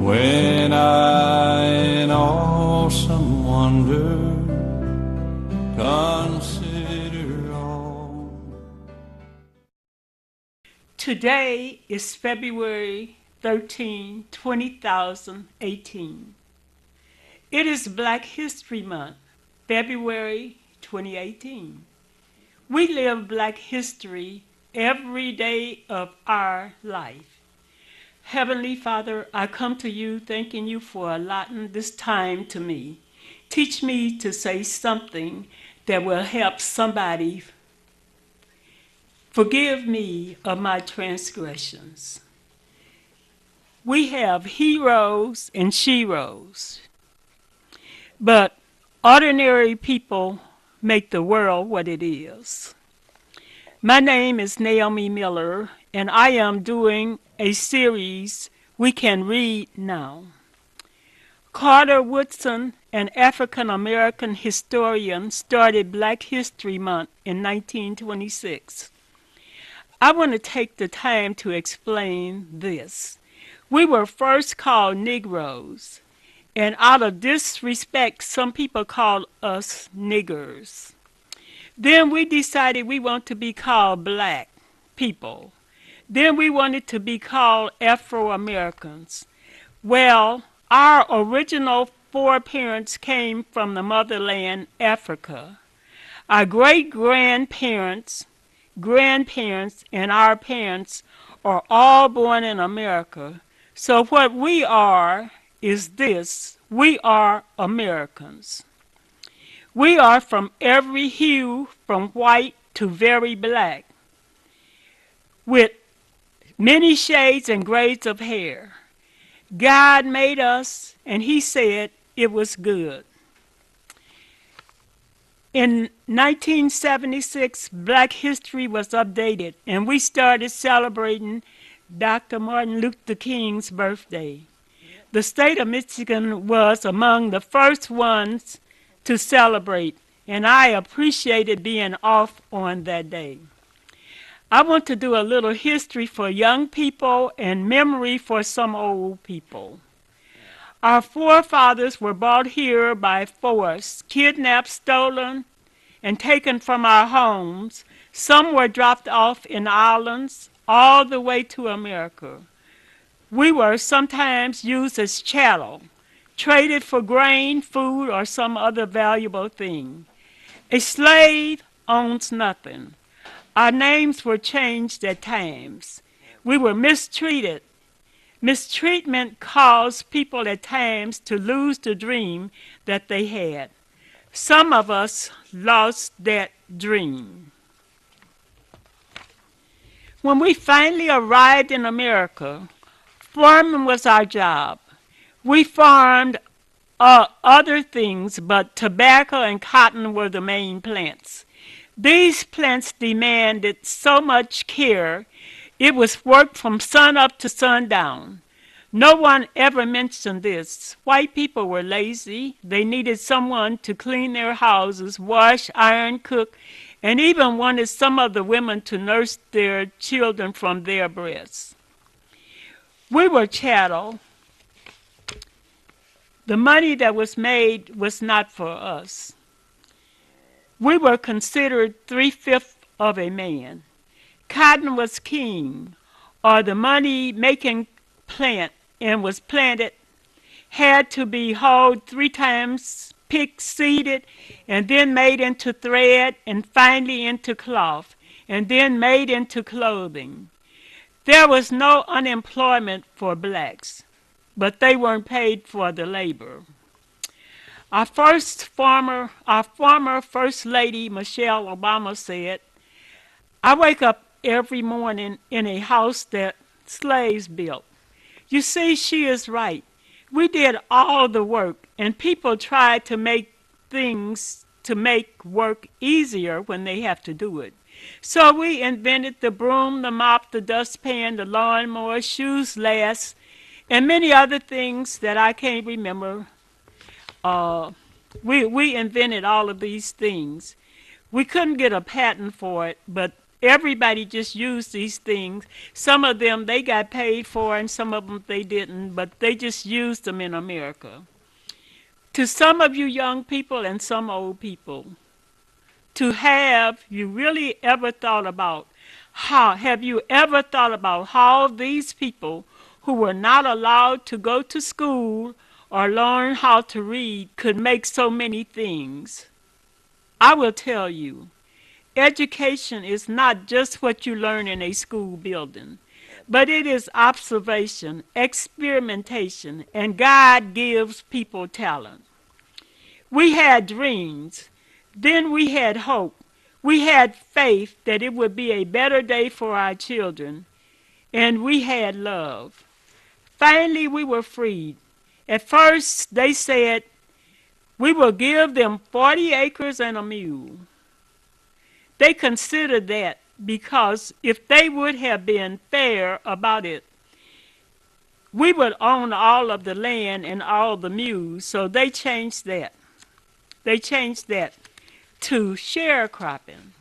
when I in awesome wonder consider all. Today is February 13, 2018. It is Black History Month, February 2018. We live Black history every day of our life. Heavenly Father, I come to you thanking you for allotting this time to me. Teach me to say something that will help somebody. Forgive me of my transgressions. We have heroes and sheroes, but ordinary people make the world what it is. My name is Naomi Miller, and I am doing a series we can read now. Carter Woodson, an African-American historian, started Black History Month in 1926. I want to take the time to explain this. We were first called Negroes, and out of disrespect, some people called us niggers. Then we decided we want to be called black people. Then we wanted to be called Afro-Americans. Well, our original foreparents came from the motherland, Africa. Our great-grandparents, grandparents, and our parents are all born in America. So what we are is this: we are Americans. We are from every hue, from white to very black, with many shades and grades of hair. God made us, and He said it was good. In 1976, Black history was updated, and we started celebrating Dr. Martin Luther King's birthday. The state of Michigan was among the first ones to celebrate, and I appreciated being off on that day. I want to do a little history for young people and memory for some old people. Our forefathers were brought here by force, kidnapped, stolen, and taken from our homes. Some were dropped off in islands all the way to America. We were sometimes used as chattel, traded for grain, food, or some other valuable thing. A slave owns nothing. Our names were changed at times. We were mistreated. Mistreatment caused people at times to lose the dream that they had. Some of us lost that dream. When we finally arrived in America, farming was our job. We farmed other things, but tobacco and cotton were the main plants. These plants demanded so much care, it was work from sun up to sundown. No one ever mentioned this. White people were lazy. They needed someone to clean their houses, wash, iron, cook, and even wanted some of the women to nurse their children from their breasts. We were chattel. The money that was made was not for us. We were considered 3/5 of a man. Cotton was king, or the money-making plant, and was planted, had to be hoed 3 times, picked, seeded, and then made into thread, and finally into cloth, and then made into clothing. There was no unemployment for blacks, but they weren't paid for the labor. Our former First Lady, Michelle Obama, said, "I wake up every morning in a house that slaves built." You see, she is right. We did all the work, and people try to make things to make work easier when they have to do it. So we invented the broom, the mop, the dustpan, the lawnmower, shoes last, and many other things that I can't remember. We invented all of these things. We couldn't get a patent for it, but everybody just used these things. Some of them they got paid for, and some of them they didn't, but they just used them in America. To some of you young people and some old people, you really ever thought about have you ever thought about how these people who were not allowed to go to school or learn how to read could make so many things? I will tell you, education is not just what you learn in a school building, but it is observation, experimentation, and God gives people talent. We had dreams, then we had hope. We had faith that it would be a better day for our children, and we had love. Finally, we were freed. At first, they said, we will give them 40 acres and a mule. They considered that because if they would have been fair about it, we would own all of the land and all the mules, so they changed that. They changed that to sharecropping.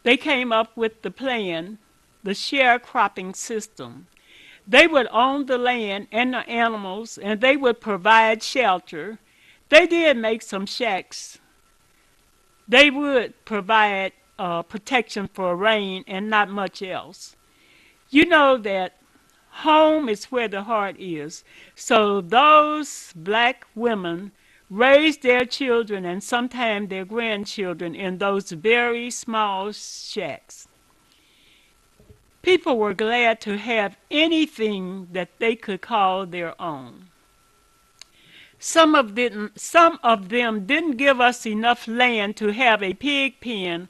They came up with the plan, the sharecropping system. They would own the land and the animals, and they would provide shelter. They did make some shacks. They would provide protection for rain and not much else. You know that home is where the heart is. So those black women raised their children and sometimes their grandchildren in those very small shacks. People were glad to have anything that they could call their own. Some of them didn't give us enough land to have a pig pen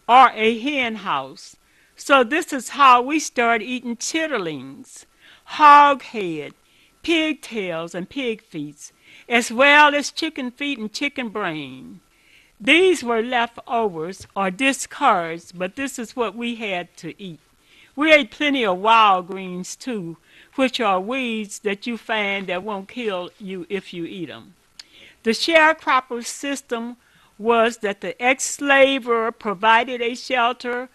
or a hen house. So this is how we started eating chitterlings, hog head, pigtails, and pig feet, as well as chicken feet and chicken brain. These were leftovers or discards, but this is what we had to eat. We ate plenty of wild greens too, which are weeds that you find that won't kill you if you eat them. The sharecropper system was that the ex-slaver provided a shelter,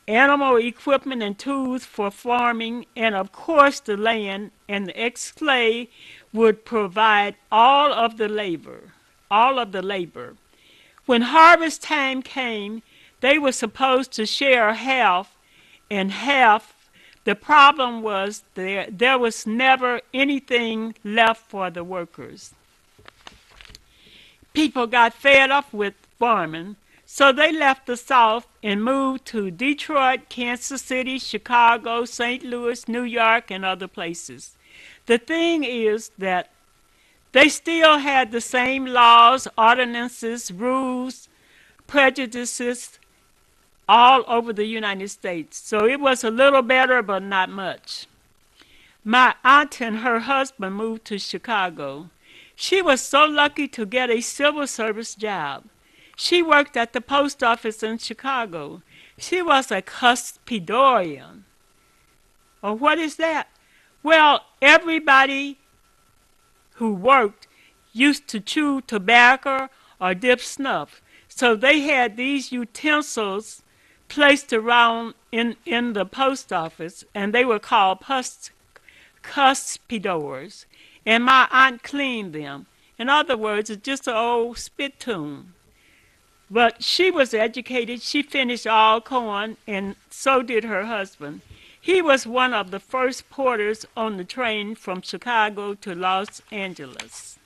animal equipment and tools for farming, and of course the land, and the ex-slave would provide all of the labor. When harvest time came, they were supposed to share half and half. The problem was there was never anything left for the workers. People got fed up with farming, so they left the South and moved to Detroit, Kansas City, Chicago, St. Louis, New York, and other places. The thing is that they still had the same laws, ordinances, rules, prejudices all over the United States. So it was a little better, but not much. My aunt and her husband moved to Chicago. She was so lucky to get a civil service job. She worked at the post office in Chicago. She was a cuspidorian. Or what is that? Well, everybody who worked used to chew tobacco or dip snuff. So they had these utensils placed around in the post office, and they were called cuspidors. And my aunt cleaned them. In other words, it's just an old spittoon. But she was educated. She finished all corn, and so did her husband. He was one of the first porters on the train from Chicago to Los Angeles.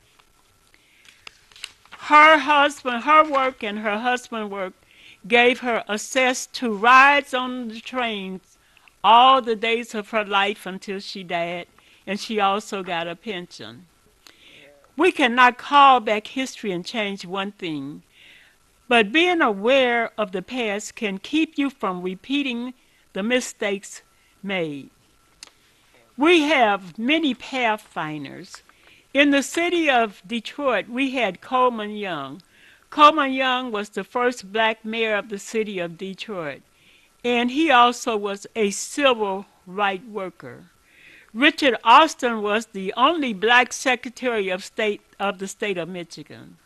Her work and her husband's work gave her access to rides on the trains all the days of her life until she died, and she also got a pension. We cannot call back history and change one thing, but being aware of the past can keep you from repeating the mistakes made. We have many pathfinders. In the city of Detroit, we had Coleman Young. Coleman Young was the first black mayor of the city of Detroit, and he also was a civil rights worker. Richard Austin was the only black Secretary of State of the state of Michigan.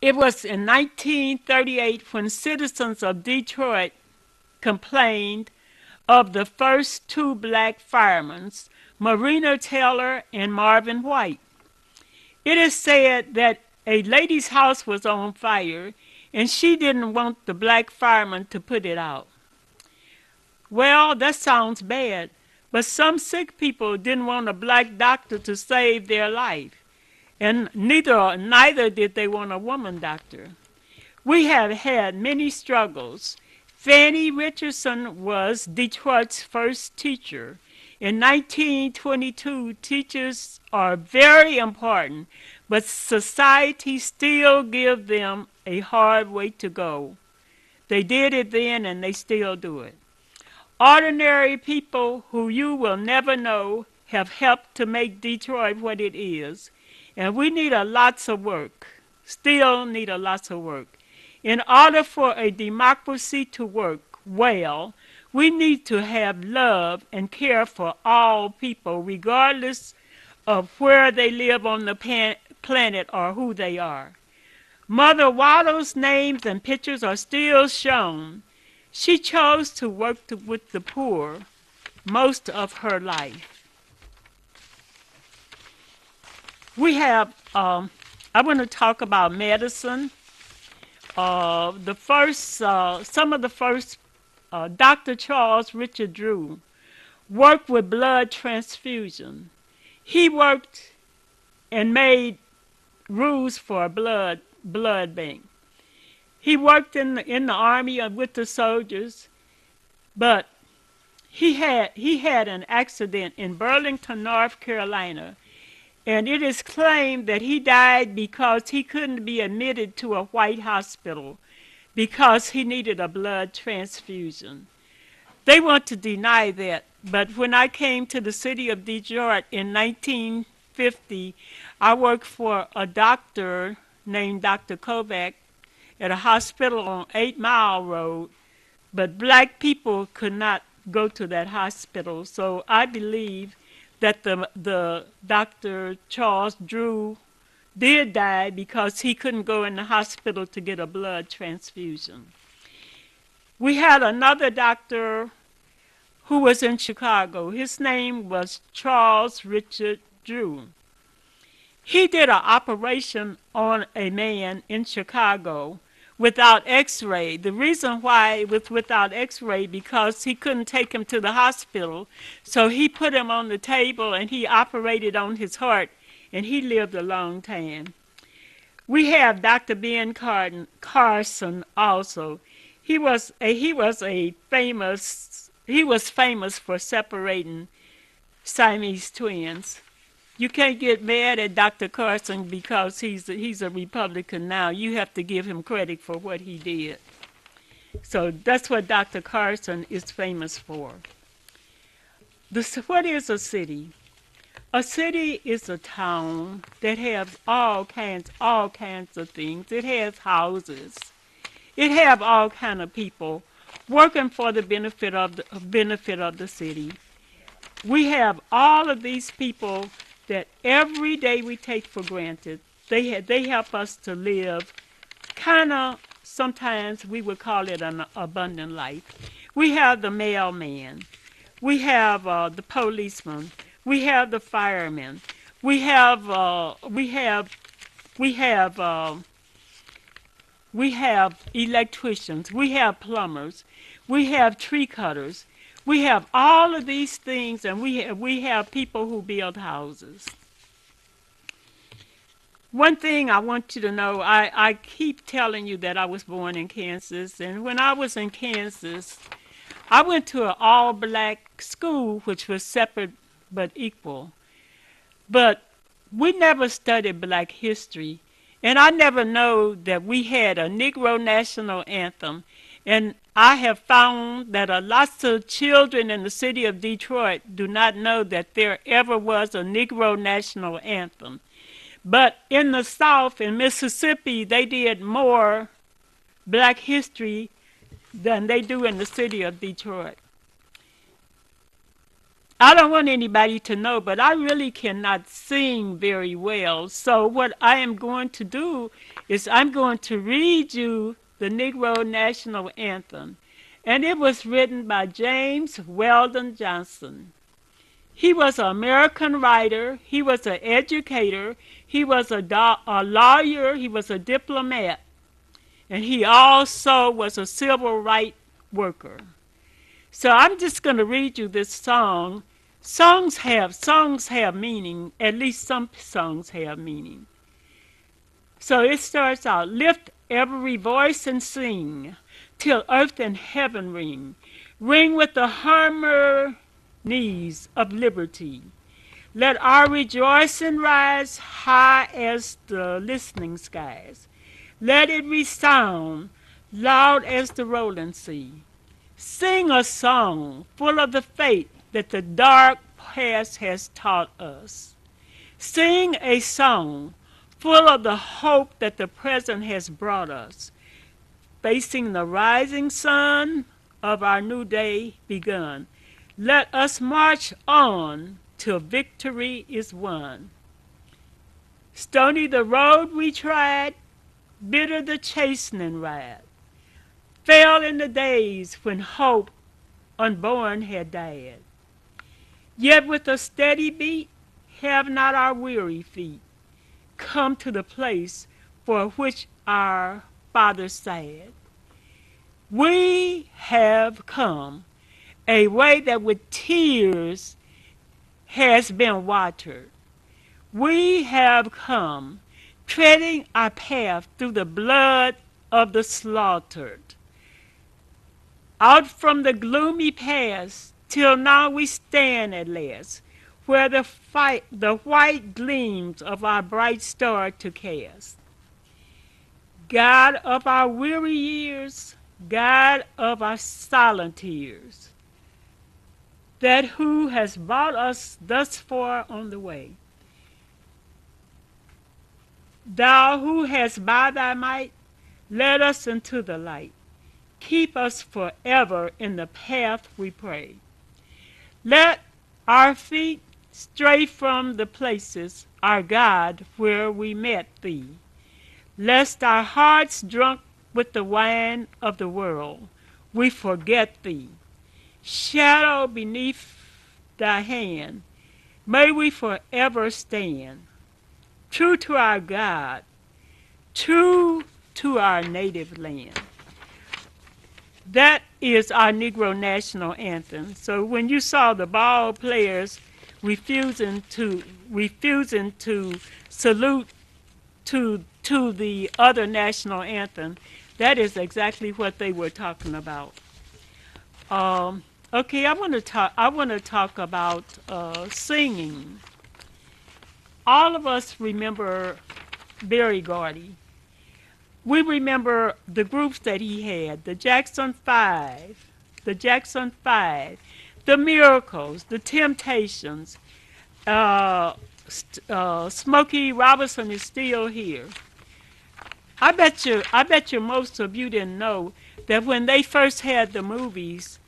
It was in 1938 when citizens of Detroit complained of the first two black firemen, Marina Taylor and Marvin White. It is said that a lady's house was on fire and she didn't want the black fireman to put it out. Well, that sounds bad, but some sick people didn't want a black doctor to save their life, and neither did they want a woman doctor. We have had many struggles. Fannie Richardson was Detroit's first teacher. In 1922, teachers are very important, but society still gives them a hard way to go. They did it then and they still do it. Ordinary people who you will never know have helped to make Detroit what it is. And we need a lots of work, still need a lots of work. In order for a democracy to work well, we need to have love and care for all people, regardless of where they live on the planet or who they are. Mother Waddle's names and pictures are still shown. She chose to work with the poor most of her life. We have, I want to talk about medicine. Some of the first, Dr. Charles Richard Drew worked with blood transfusion. He worked and made rules for a blood bank. He worked in the army with the soldiers, but he had an accident in Burlington, North Carolina, and it is claimed that he died because he couldn't be admitted to a white hospital because he needed a blood transfusion. They want to deny that, but when I came to the city of Detroit in 1950, I worked for a doctor named Dr. Kovac at a hospital on 8 Mile Road, but black people could not go to that hospital. So I believe that the Dr. Charles Drew did die because he couldn't go in the hospital to get a blood transfusion. We had another doctor who was in Chicago. His name was Charles Richard Drew. He did an operation on a man in Chicago without x-ray. The reason why it was without x-ray because he couldn't take him to the hospital, so he put him on the table and he operated on his heart, and he lived a long time. We have Dr. Ben Carson also. He was famous for separating Siamese twins. You can't get mad at Dr. Carson because he's a Republican now. You have to give him credit for what he did. So that's what Dr. Carson is famous for. What is a city? A city is a town that has all kinds of things. It has houses. It has all kind of people working for the benefit of the city. We have all of these people that every day we take for granted. They help us to live kind of, sometimes we would call it an abundant life. We have the mailman. We have the policeman. We have the firemen. We have electricians. We have plumbers. We have tree cutters. We have all of these things, and we have people who build houses. One thing I want you to know, I keep telling you that I was born in Kansas, and when I was in Kansas, I went to an all-black school, which was separate but equal. But we never studied black history, and I never know that we had a Negro national anthem. And I have found that lots of children in the city of Detroit do not know that there ever was a Negro national anthem. But in the South, in Mississippi, they did more black history than they do in the city of Detroit. I don't want anybody to know, but I really cannot sing very well. So what I am going to do is I'm going to read you the Negro National Anthem. And it was written by James Weldon Johnson. He was an American writer. He was an educator. He was a lawyer. He was a diplomat. And he also was a civil rights worker. So I'm just going to read you this song. Songs have meaning. At least some songs have meaning. So it starts out, lift every voice and sing, till earth and heaven ring. Ring with the harmonies of liberty. Let our rejoicing rise high as the listening skies. Let it resound loud as the rolling sea. Sing a song full of the faith that the dark past has taught us. Sing a song full of the hope that the present has brought us. Facing the rising sun of our new day begun, let us march on till victory is won. Stony the road we tried, bitter the chastening ride, fell in the days when hope unborn had died. Yet with a steady beat have not our weary feet come to the place for which our fathers sighed. We have come a way that with tears has been watered. We have come treading our path through the blood of the slaughtered. Out from the gloomy past till now we stand at last, where the white gleams of our bright star to cast. God of our weary years, God of our silent tears, that who has brought us thus far on the way. Thou who hast by thy might led us into the light, keep us forever in the path we pray. Let our feet stray from the places, our God, where we met thee, lest our hearts drunk with the wine of the world, we forget thee. Shadow beneath thy hand, may we forever stand, true to our God, true to our native land. That is our Negro National Anthem. So when you saw the ball players refusing to salute to the other national anthem, that is exactly what they were talking about. Okay, I want to talk about singing. All of us remember Berry Gordy. We remember the groups that he had: the Jackson Five, the Miracles, the Temptations. Smokey Robinson is still here. I bet you most of you didn't know that when they first had the movies,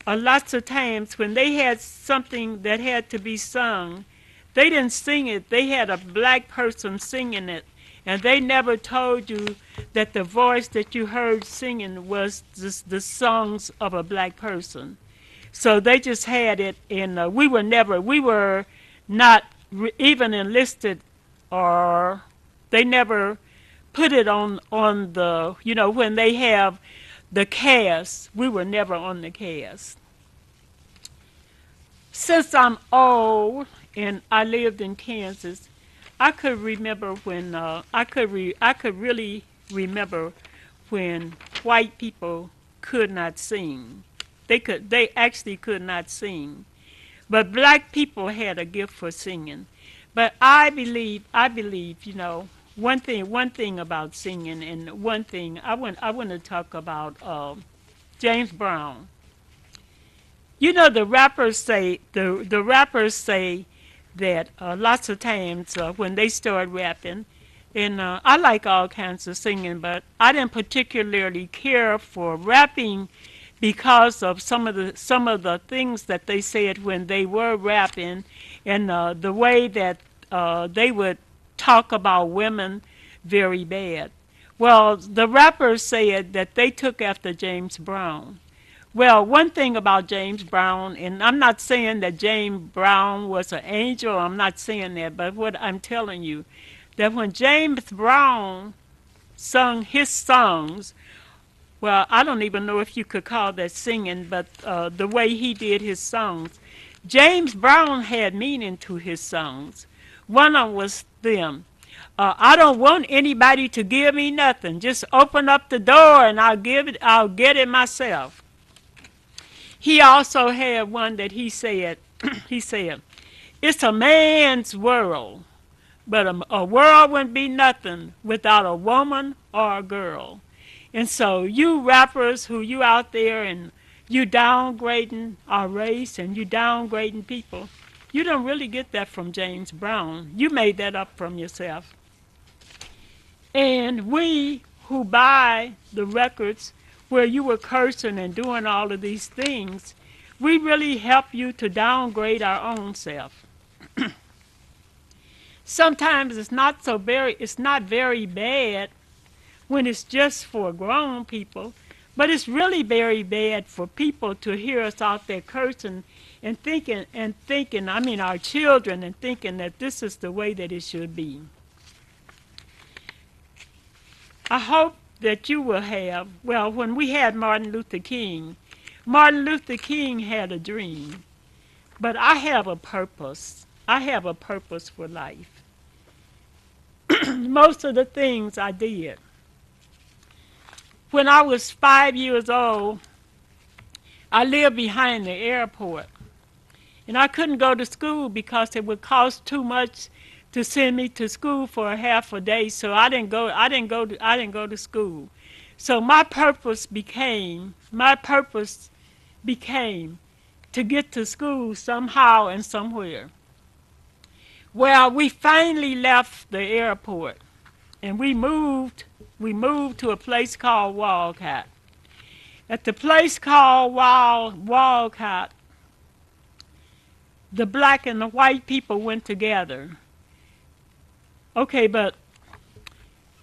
lots of times when they had something that had to be sung, they didn't sing it. They had a black person singing it, and they never told you that the voice that you heard singing was the songs of a black person. So they just had it, and we were not even enlisted, or they never put it on the, when they have the cast, we were never on the cast. Since I'm old and I lived in Kansas, I could remember when I could really remember when white people could not sing. They actually could not sing, but black people had a gift for singing. But I believe, one thing about singing, and one thing I want to talk about James Brown. The rappers say that lots of times when they start rapping, and I like all kinds of singing, but I didn't particularly care for rapping because of some of the things that they said when they were rapping, and the way that they would talk about women very bad. Well, the rappers said that they took after James Brown. Well, one thing about James Brown, and I'm not saying that James Brown was an angel, I'm not saying that, but what I'm telling you, that when James Brown sung his songs, well, I don't even know if you could call that singing, but the way he did his songs, James Brown had meaning to his songs. One of them was them. I don't want anybody to give me nothing. Just open up the door and I'll give it. I'll get it myself. He also had one that he said. He said, "It's a man's world, but a world wouldn't be nothing without a woman or a girl." And so you rappers who you out there and you downgrading our race and you downgrading people, you don't really get that from James Brown. You made that up from yourself. And we who buy the records where you were cursing and doing all of these things, we really help you to downgrade our own self. Sometimes it's not very bad when it's just for grown people, but it's really very bad for people to hear us out there cursing and thinking, I mean our children, and thinking that this is the way that it should be. I hope that you will have, well, when we had Martin Luther King had a dream, but I have a purpose. I have a purpose for life. Most of the things I did. When I was 5 years old, I lived behind the airport. And I couldn't go to school because it would cost too much to send me to school for a half a day. So I didn't go to school. So my purpose became to get to school somehow and somewhere. Well, we finally left the airport and we moved to a place called Walcott. At the place called Walcott, the black and the white people went together. Okay, but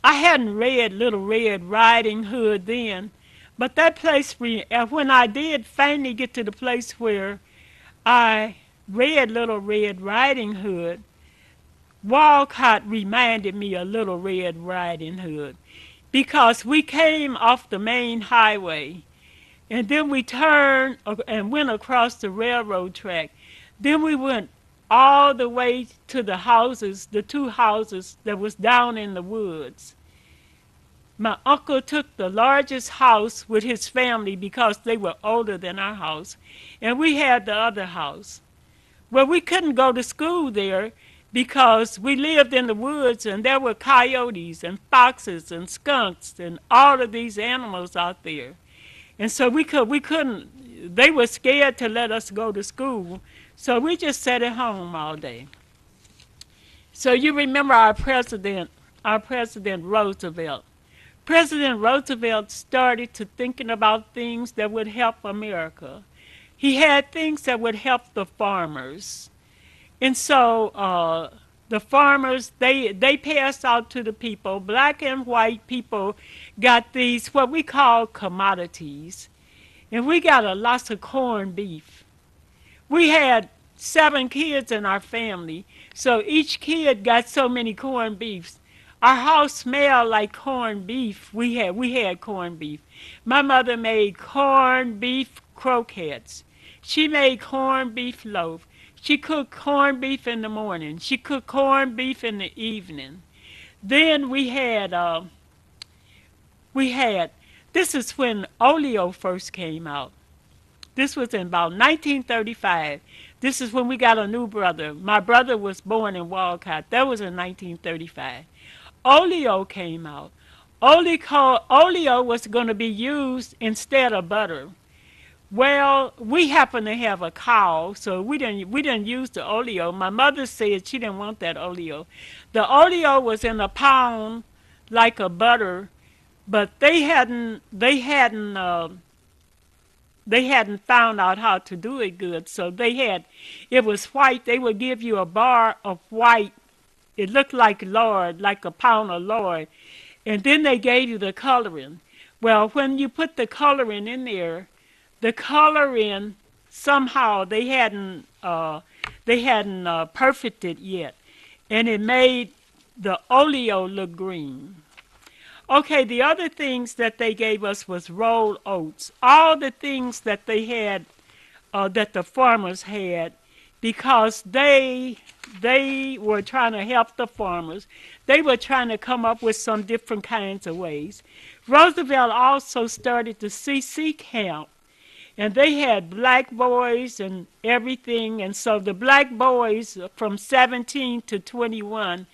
I hadn't read Little Red Riding Hood then, but that place, when I did finally get to the place where I read Little Red Riding Hood, Walcott reminded me of Little Red Riding Hood because we came off the main highway and then we turned and went across the railroad track. Then we went all the way to the houses, the two houses that was down in the woods. My uncle took the largest house with his family because they were older than our house, and we had the other house. Well, we couldn't go to school there because we lived in the woods and there were coyotes and foxes and skunks and all of these animals out there. And so we couldn't, they were scared to let us go to school, so we just sat at home all day. So you remember our president Roosevelt. President Roosevelt started to thinking about things that would help America. He had things that would help the farmers. And so the farmers, they passed out to the people. Black and white people got these, what we call commodities. And we got a lot of corned beef. We had 7 kids in our family, so each kid got so many corned beefs. Our house smelled like corned beef. We had corned beef. My mother made corned beef croquettes. She made corned beef loaf. She cooked corned beef in the morning. She cooked corned beef in the evening. Then we had, this is when Oleo first came out. This was in about 1935. This is when we got a new brother. My brother was born in Walcott. That was in 1935. Oleo came out. Oleo was going to be used instead of butter. Well, we happened to have a cow, so we didn't use the oleo. My mother said she didn't want that oleo. The oleo was in a pound like a butter, but they hadn't found out how to do it good. So it was white. They would give you a bar of white. It looked like lard, like a pound of lard. And then they gave you the coloring. Well, when you put the coloring in there, the coloring somehow they hadn't perfected yet, and it made the oleo look green. Okay, the other things that they gave us was rolled oats. All the things that they had, that the farmers had, because they were trying to help the farmers. They were trying to come up with some different kinds of ways. Roosevelt also started the CC camp, and they had black boys and everything. And so the black boys from 17 to 21,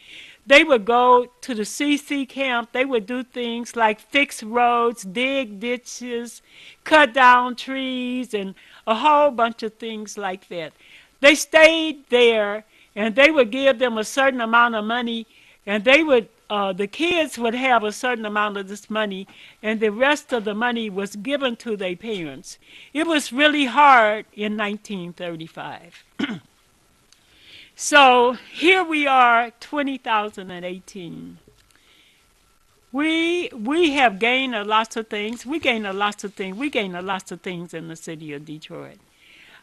they would go to the CC camp. They would do things like fix roads, dig ditches, cut down trees, and a whole bunch of things like that. They stayed there, and they would give them a certain amount of money, and the kids would have a certain amount of this money, and the rest of the money was given to their parents. It was really hard in 1935. So here we are, 2018. We have gained a lot of things. We gained a lot of things. We gained a lot of things in the city of Detroit.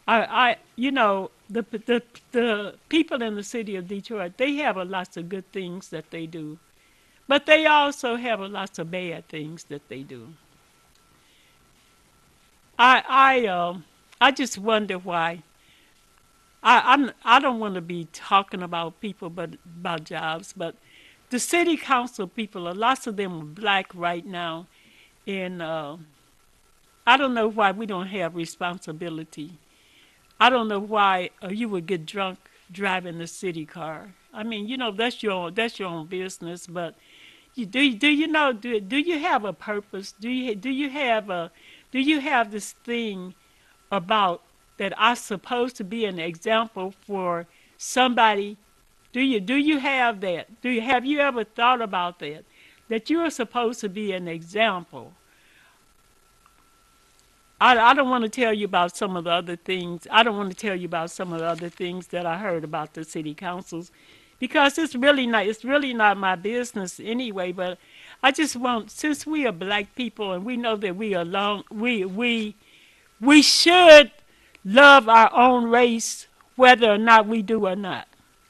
The people in the city of Detroit, they have a lot of good things that they do, but they also have a lot of bad things that they do. I just wonder why. I don't want to be talking about people, but about jobs. But the city council people, a lot of them are black right now, and I don't know why we don't have responsibility. I don't know why you would get drunk driving the city car. I mean, that's your own business. But do you have a purpose? Do you have this thing about that I'm supposed to be an example for somebody? Do you have that? Have you ever thought about that? That you are supposed to be an example. I don't want to tell you about some of the other things. I don't want to tell you about some of the other things that I heard about the city councils, because it's really not my business anyway. But I just want, since we are black people and we know that we should love our own race, whether or not we do or not.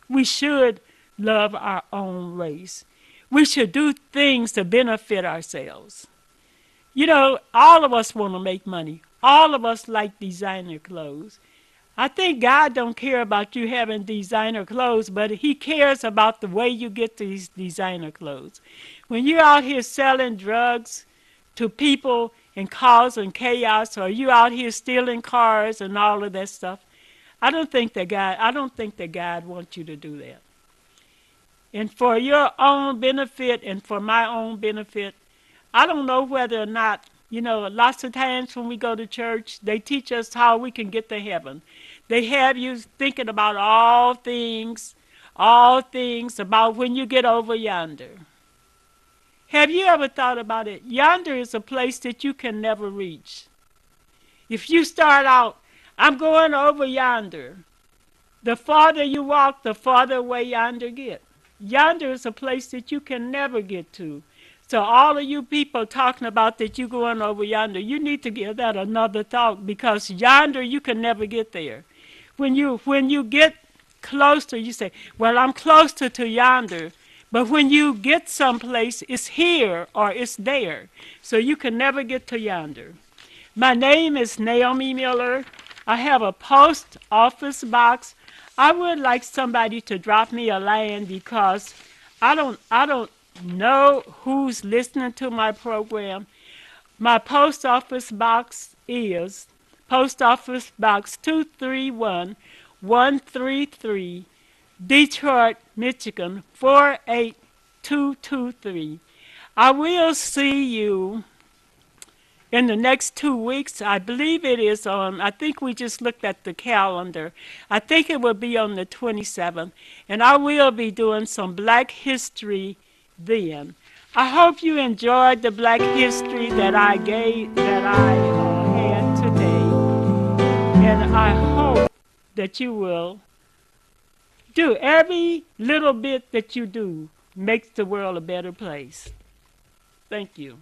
We should love our own race. We should do things to benefit ourselves. All of us want to make money. All of us like designer clothes. I think God don't care about you having designer clothes, but he cares about the way you get these designer clothes. When you're out here selling drugs to people and causing chaos, or you out here stealing cars and all of that stuff, I don't think that God wants you to do that. And for your own benefit and for my own benefit, I don't know whether or not, lots of times when we go to church, they teach us how we can get to heaven. They have you thinking about all things about when you get over yonder. Have you ever thought about it? Yonder is a place that you can never reach. If you start out, I'm going over yonder, the farther you walk, the farther away yonder get. Yonder is a place that you can never get to. So all of you people talking about that you going over yonder, you need to give that another thought, because yonder you can never get there. When you get closer, you say, well, I'm closer to yonder. But when you get someplace, it's here or it's there. So you can never get to yonder. My name is Naomi Miller. I have a post office box. I would like somebody to drop me a line, because I don't know who's listening to my program. My post office box is Post Office Box 231133, Detroit, Michigan 48223. I will see you in the next 2 weeks. I believe it is I think we just looked at the calendar. I think it will be on the 27th, and I will be doing some Black History then. I hope you enjoyed the Black History that I had today, and I hope that you will do every little bit that you do makes the world a better place. Thank you.